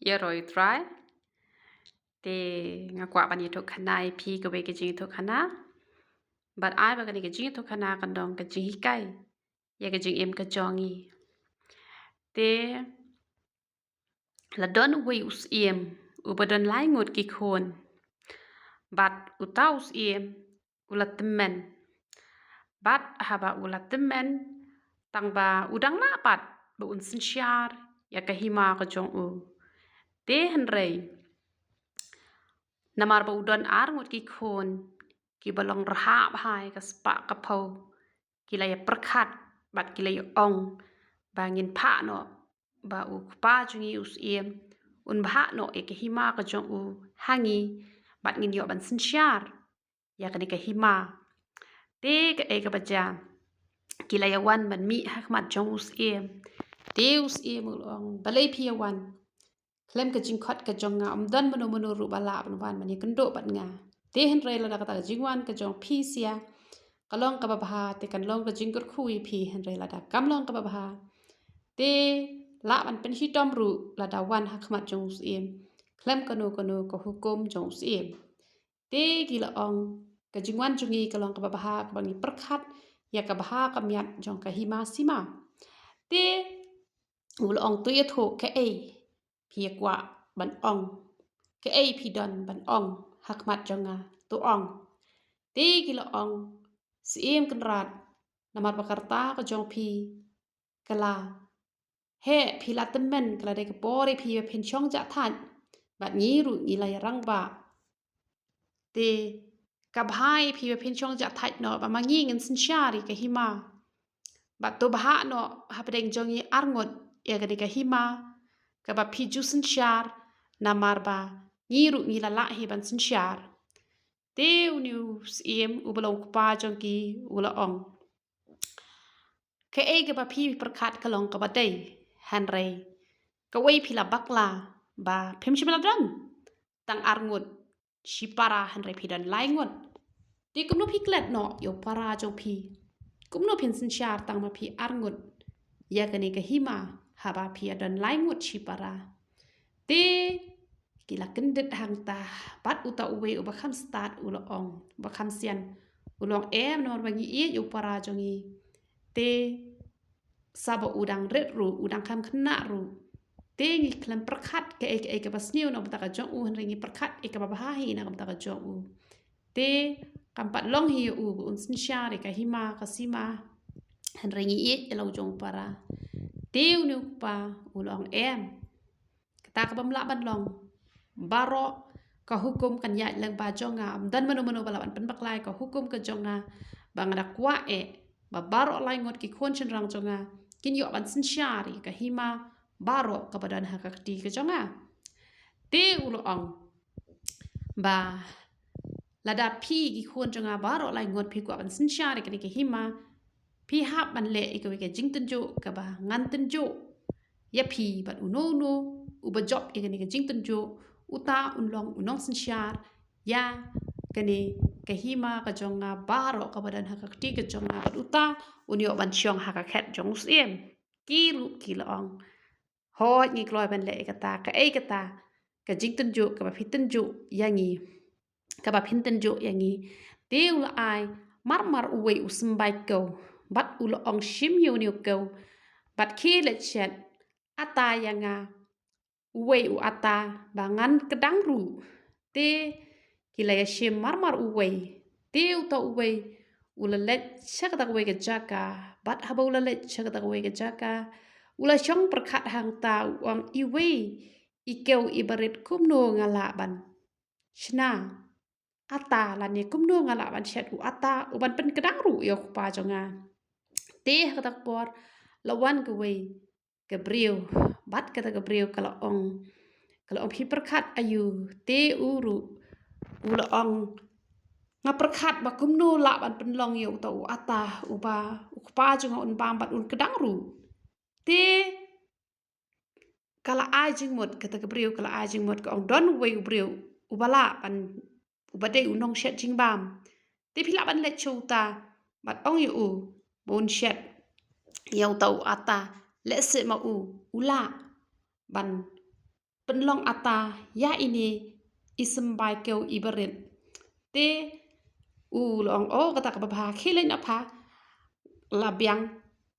Yeroi try te ngakwa bani to khana phi ka be ke jing to khana but ai ba ka ni ke jing to khana kan dong ka jing kai ya ke jing em ka jongi te la don we us em u ba don lai ngot ki khon but u taus em u la temen but ha ba u la temen tang ba udang la pat ba un sin syar ya ka hima ka jong u te han rei namar ba udon ar ngot ki khon ki balong rha bhai ka spa ka pho ki la ya prakhat bat ki la ya ong ba ngin pha no ba u pa jungi us em un bha no e ke hima ka jong u hangi bat ngin yo ban sin syar ya ka ni ka hima te ka e ka ba ja ki la ya wan ban mi ha mat jong us em te us em ong balai phi ya wan klem ka jing khot ka jong nga dan mano ru bala ban wan mani kan do bat nga te hen re la ka ta jing wan ka jong phi sia ka long ka ba bha te kan long ka jing kur khui phi hen re la da kam long ka ba bha te la ban pen hi tom ru la da wan ha khmat jong us em klem ka no ka hukum jong us em te ki la ong ka jing wan jungi ka long ka ba bha ka bang ni prakhat ya ka bha ka myat jong ka hima sima te ul ong tu ye tho ka e phi kwa ban ong ka e phi don ban ong hak mat jonga tu ong te ki la ong si em kan rat namar bakarta ka jong phi kala he phi la temen kala de ka pore phi pen chong ja than bat ni ru ni la rang ba te ka bhai phi pen chong ja thai no ba mangi ngin sin shari ka hima ba to bha no ha pedeng jongi arngot ya ka de ka hima ka ba phi ju sin shar namar ba ni ru ni la la hi ban sin shar te uniu sim u balong pa jong ki u la ong ka e ka ba phi prakhat ka long ka ba dei han rei ka wei phi la bakla ba phim shimla dang tang arngot shi para han rei phi dan lai ngot te kum no phi klet no yo para jong phi kum no phin sin shar tang ma phi arngot ya ka ni ka hima ha ba phi dan lai ngot shi para te kila kendet hang ta bat uta uwe uba kham start ulo ong ba kham sian ulong em no bangi e yu para jongi te sabo udang red ru udang kham khna ru te ngi klam prakhat ke e ke basniu no ta ka jong u han ringi prakhat e ka ba ha hi na kam ta ka jong u te kam pat long hi u un sin shari ka hima ka sima han ringi e lo jong para te unu pa ulong em ta ka bam la ban long baro ka hukum kan ya lang ba jonga dan mano balaban pen baklai ka hukum ka jonga bang da kwa e ba baro lai ngot ki khon chen rang jonga kin yo ban sin shari ka hima baro ka badan ha ka ti ka jonga te ulo ong ba lada phi ki khon jonga baro lai ngot phi kwa ban sin shari ka ni ka hima phi hap ban le i ka we ka jing tan jo ka ba ngan tan jo ya phi ban uno no u ba job i ka ni ka jing tan jo uta unlong unong sin syar ya kani kahima ka jonga baro ka badan ha ka ti ka jonga uta unyo ban syong ha ka khet jong siem kilu kilong ho ni kloi ban le ka ta ka jing tan ju ka ba phi tan ju yangi ka ba phin tan ju yangi teu la ai mar uwe usmbai ko bat ulo ong shim yu ni ko bat khi le chet ata yanga uwe u ata bangan kedang ru te kilaya shim mar uwe te uta uwe ulalet shakata uwe ke jaka bat haba ulalet shakata uwe ke jaka ula shong perkhat hang ta uang iwe ikeu ibarit kumno ngala ban shna ata lani kumno ngala ban shet u ata uban pen kedang ru yo pa jonga te kata por lawan kewe Gabriel bat kata Gabriel kalau ong hi perkhat ayu te uru ula ong nga perkhat ba kumno la ban penlong yo ta u ata uba ukpa jonga un bam bat un kedang ru te kala ajing mot kata Gabriel kala ajing mot ka ong don we Gabriel ubala ban ubade unong shet jing bam te phila ban let chouta bat ong yu u bon shet yau ta u ata le se ma u ula ban penlong ata ya ini isembai keu ibarit te long kata kabah khelen apa labiang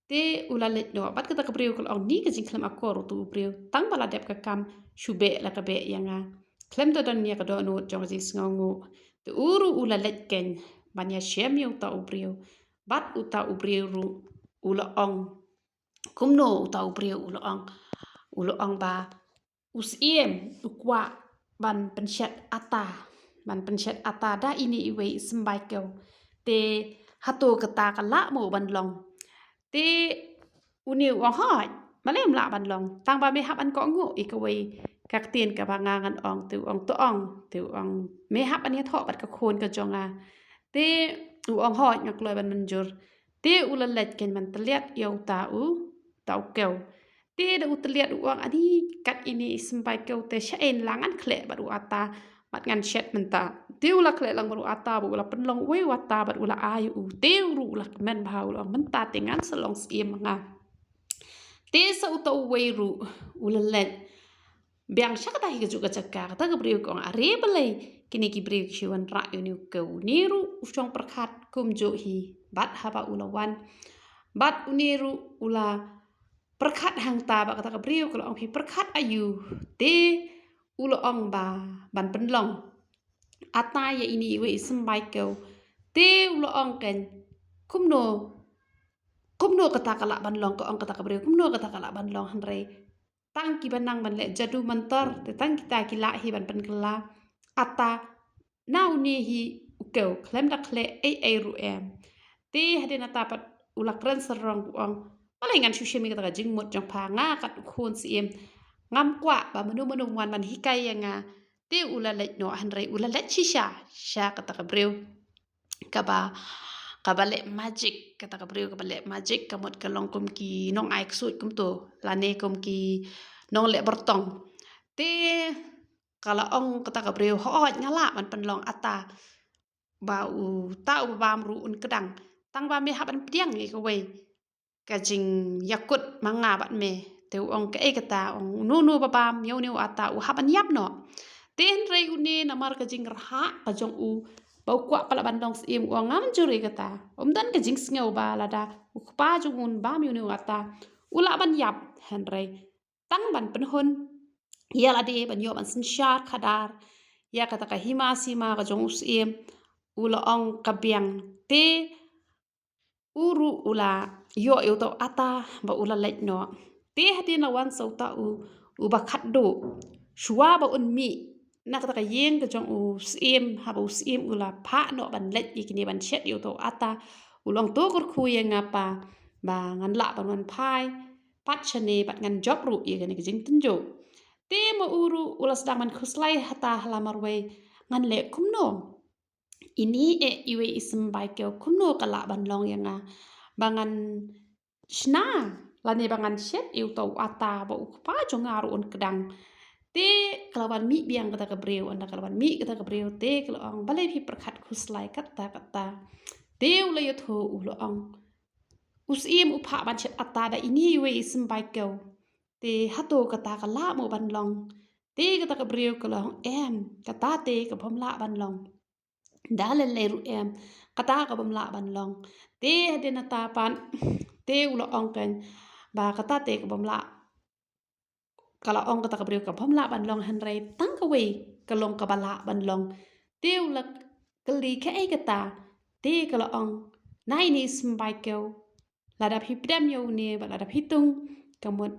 te ulalet no bat kata kabriu kul ni ka jingklam akor tu briu tang bala dep ka kam shube la ka be yanga klem to don ya ka do no jong jis ngongu te uru ulalet ken banya shem yu ta ubriu bat uta ubriu ru ula ong kumno uta ubriu ula ong ba usiem ukwa ban penshet ata da ini iwe sembai keu te hatu kata kala mo ban long te uni wang hoi malem la ban long tang ba me hap an ko ngu ikawe kak tien ka ba ngangan ong tu ong me hap an ya tho bat ka khon ka jonga te ong hoi ngak loy ban manjur te ulalet ken man tliat yo tau keu te da utliat uang ani kat ini sembai keu te shaen langan khle baru ata bat ngan shet menta te ula khle lang baru ata bu ula penlong we wata bat ula ayu te uru ula men ba ula menta tengan selong siem nga te sa uta we ru ula let biang shakata hi juga cakar ta gabriu kong are balai kini ki briu chiwan ra yu keu niru usong perkhat kum jo hi bat haba ula wan bat uniru ula perkhat hang ta ba kata kabriu kalau ong pi perkhat ayu te ulo ong ba ban penlong ata ya ini we sembai keu te ulo ong ken kumno kata kala ban long ko ong kata kabriu kumno kata kala ban long hanre tang ki banang ban le jadu mantar te tang kita ki la hi ban pen kala ata nau ni hi keu klem da kle ai ru em te hadena tapat ula kran serong ong malai ngan social media kata jing mot jong pa nga kat khon siem ngam kwa ba menu wan man hikai nga te ula let no hanre ula let shisha sha kata kabriu kabale magic kata kabriu kabale magic kamot kalong kum ki nong ai ksut kum to lane kum ki nong le bertong te kala ong kata kabriu ho ngala man penlong ata ba u ta u bam ru un kedang tang ba me haban piang ngi ko we ka jing yakut manga bat me te ong ke kata ong nu ba bam yo ni ata u haban yap no ten re u ne namar ka jing raha ka jong u ba kwa pala bandong sim u ngam juri kata dan ka jing sngew ba la da u pa jung un bam yo ni ata ula ban yap hen re tang ban pen hon ya la de ban yo ban sin shar khadar ya kata ka hima sima ka jong sim ula ong kabiang te uru ula yo to ata ba ula let no te hati na wan so ta u ba khat do shwa ba un mi na ka yeng ka jong u sim ha ba sim ula pha no ban let ikini ban chet yo to ata ulong to kur khu ye ngapa ba ngan la ban wan phai pat chane bat ngan job ru ye ni jing tin jo te mo uru ula sedang man khuslai hata halamar we ngan le kumno ini iwe isembai keu kumno kala ban long yanga bangan shna lani bangan shet iu tau ata ba ukpa jongaru un kedang te kalawan mi biang kata kabriu anda kalawan mi kata kabriu te kalawang balai pi perkhat khuslai kata te ula yotho ulo ong usim upha ban shet ata da ini iwe isembai keu te hato kata kala mo ban long te kata kabriu kalawang kata te kabom la ban long dalel leru kata ka bam la ban long te hadena tapan te ulo ong kan ba kata te ka bam la kala ong kata ka briu ka bam la ban long han rei tang ka we ka long ka bala ban long te ulo kali ka ai kata te kala ong nai ni smbai keu la da hipdam yo ne ba la da hitung kamot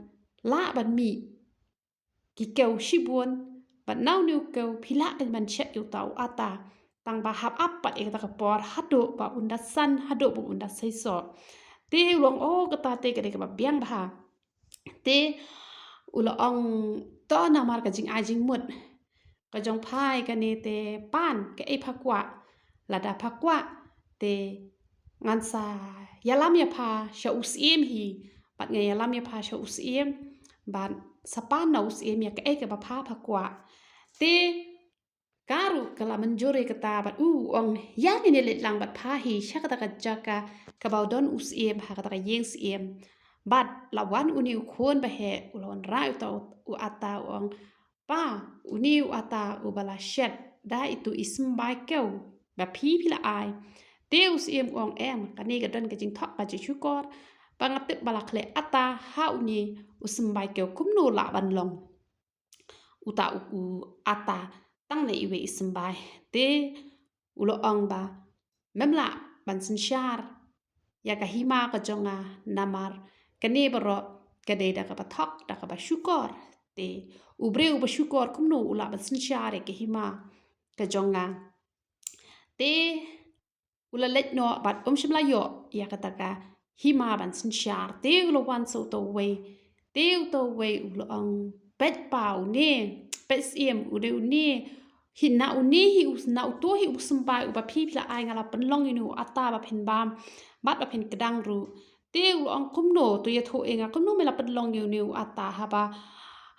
la ban mi ki keu shibun ba nau niu keu phila kan man chet yu tau ata tang ba hap apa kata ka por hado ba unda san hado bu unda sai so te ulong kata te ka ba biang ba te ulo ong to na mar ka jing ajing mut ka jong phai ka ne te pan ka e phakwa la da phakwa te ngan sa yalam ya pha sha usim hi pat nge yalam ya pha sha usim ban sapan na usim ya ka e ka ba pha phakwa te karu kala menjore kata bat ong yang ini let lang bat phahi shakata ka jaka ka baudon usiem ha kata ka yeng siem bat lawan uni khon ba he ulon ra u ata ong pa uni ata ubala shed da itu ismbai keu ba phi la ai Deus im ong em kani ga don ga jing thok ka ji chukor pangatip balakle ata ha uni usmbai keu kumnu la ban long uta u ata tang ne iwe ismbai te ulo ong ba memla ban sin shar ya ka hima ka jonga namar kani baro kade da ka bathok da ka ba shukor te ubre u ba shukor kumnu ula ban sin shar ke hima ka jonga te ula let no bat shimla yo ya ka ta ka hima ban sin shar te ulo wan so to we te to we ulo ong pet pau ne pet sim ude uni hinna uni hi usna to hi usmba uba phi phla ai ngala panlong inu ata ba phin bam bat ba phin kedang ru te ulo ong kumno to ya tho enga kumno mela panlong yu nu ata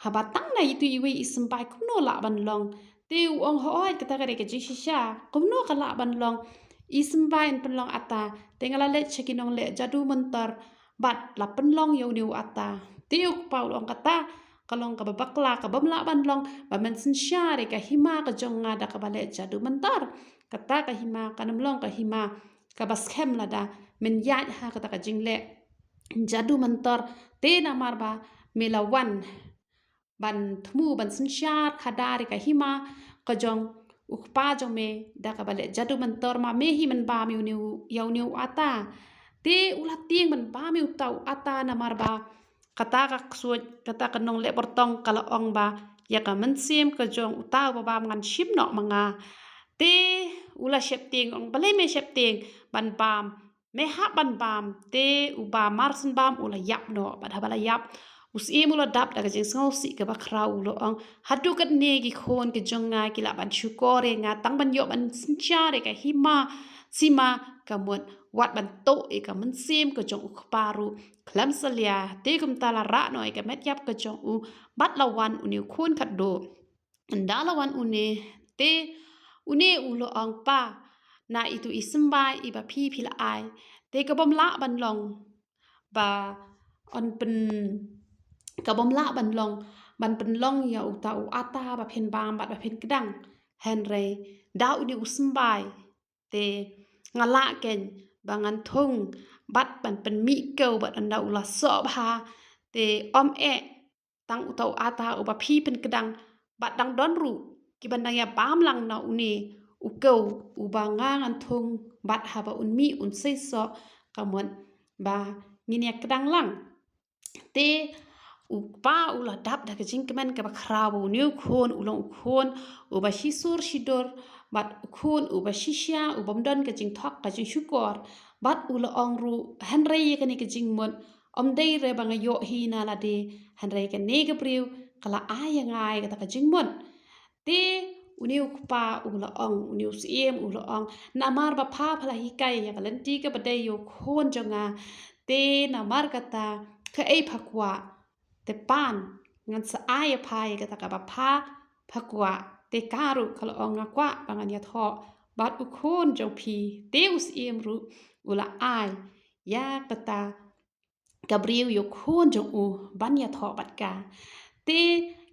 haba tang na itu iwe ismba kumno la ban long te u ong hoi ka ta ka ke ji shisha kumno ka la ban long ismba en panlong ata te ngala le chekinong le jadu mantar bat la panlong yu nu ata te u pa ong kata kalong ka babakla ka bamla ban long ba man sin share ka hima ka jonga da ka bale jadu mantar kata ka hima ka namlong ka hima ka baskem la da men ya ha kata ka jingle jadu mantar te na marba melawan ban thmu ban sin shar khadari ka hima ka jong ukpa jong me da ka bale jadu mantar ma me hi man ba mi yau ni ata te ula ting man ba mi tau ata na marba kata ka suat kata ka nong le portong kala ong ba ya ka mensim ka jong utau ba ngan ship no manga te ula shep ting ong bale me shep ting ban bam me ha ban bam te uba marsen bam ula yap no ba bala yap us e mula dap daga jing ngau si ka ba khrau lo ong hadu kat ne gi khon ke jonga ki la ban shukore nga tang ban yo ban sinchare ka hima sima kamut wat ban to e ka man sim ka jong ukparu khlam salia te kum tala ra no e ka met yap ka jong u bat lawan uni khun khat do ndalawan une te une ulo ang pa na itu ismbai iba phi phila ai te ka bom la ban long ba on pen ka bom la ban long ban pen long ya uta u ata ba phen bam ba phen kedang henry da uni usmbai te ngala ken bangan thung bat ban pen mi keu bat anda ula so bha te om e tang utau ata uba phi pen kedang bat dang don ru ki bandang ya bam lang na uni u keu uba ngangan thung bat ha ba un mi un sei so kamon ba ngini kedang lang te upa ula dap da kajing kemen ka bakrabu new khon ulong khon uba shisur shidor bat khon uba shisha ubam don kajing thok kajing shukor bat ula ongru henry kani kajing mon om dei re banga yo hi na la de henry ka ne ga priu kala aya ngai ka kajing mon te uniu kupa ula ong uniu siem ula ong namar ba pha phala hi kai ya kalenti ka badai yo khon jonga te namar kata ka ei phakwa te pan ngan sa aya phai ka ta ka ba pha phakwa te karu kala ong na kwa bangan ya tho bat u khon jong phi te us em ru ula ai ya kata gabriel yo khon jong u ban ya tho bat ka te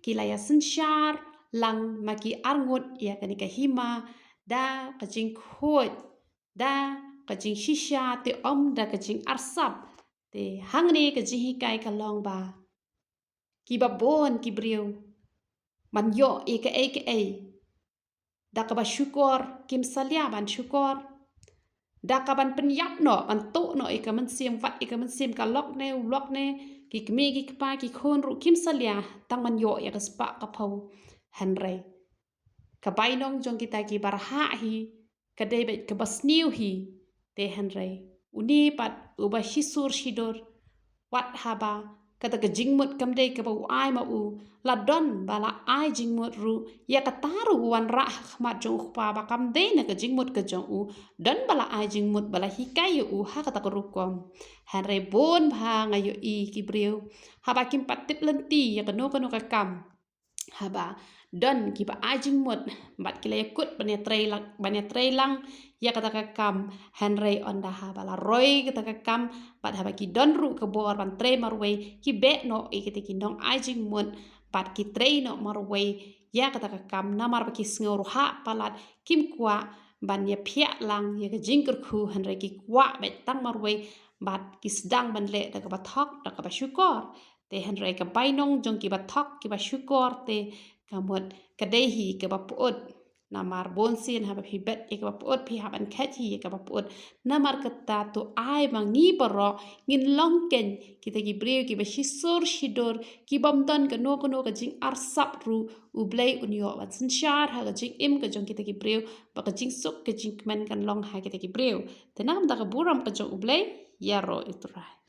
kilaya sin shar lang maki arngot ya kani ka hima da ka jing khot da ka jing shisha te om da ka jing arsap te hangne ka jihi kai ka long ba ki ba bon ki briu man yo e ka da ka ba shukor kim salia ban shukor da ka ban pen yap no an to no e ka man sim vat e ka man sim ka lok ne ki kme ki pa ki khon ru kim salia tang man yo ya ka spa ka phau henry ka bai nong jong kita ki barha hi ka debet ka basniu hi te henry uni pat uba hisur shidor wat haba kata ka jingmut kam dei ka bau ai ma u la don bala ai jingmut ru ya ka taru wan ra khmat jong pa ba kam dei na ka jingmut ka jong u don bala ai jingmut bala hikai u ha kata ka rukom henry bon bha ngayo i ki breu haba kim patit lenti ya ka no ka kam haba don ki ba ai jingmut bat ki la yakut bane trailang ya kata ka kam henry onda haba la roy kata ka kam bat haba ki don ru ka bor ban tre marway ki be no e kiti ki nong ai jingmut pat ki treino marway ya kata kam namar baki sngoruha palat kim kwa ban ya phia lang ya jingker khu hanre ki kwa bet tang marway bat ki sedang ban le da ka bathok da ka syukur te hanre ka bainong jong ki bathok ki ba syukur te kamot kadehi ke bapuot namar bonsin ha phi bet ke bapuot phi ha ban khet hi ke bapuot namar kata to ai mang ni paro ngin longken kita ki breu ki ba shisor shidor ki bamdan ka no ka jing arsap ru ublei unyo wat sin shar ha ka jing im ka jong kita ki breu ba ka jing sok ka jing men kan long ha kita ki breu tenam da ka buram ka jong ublei yaro iturai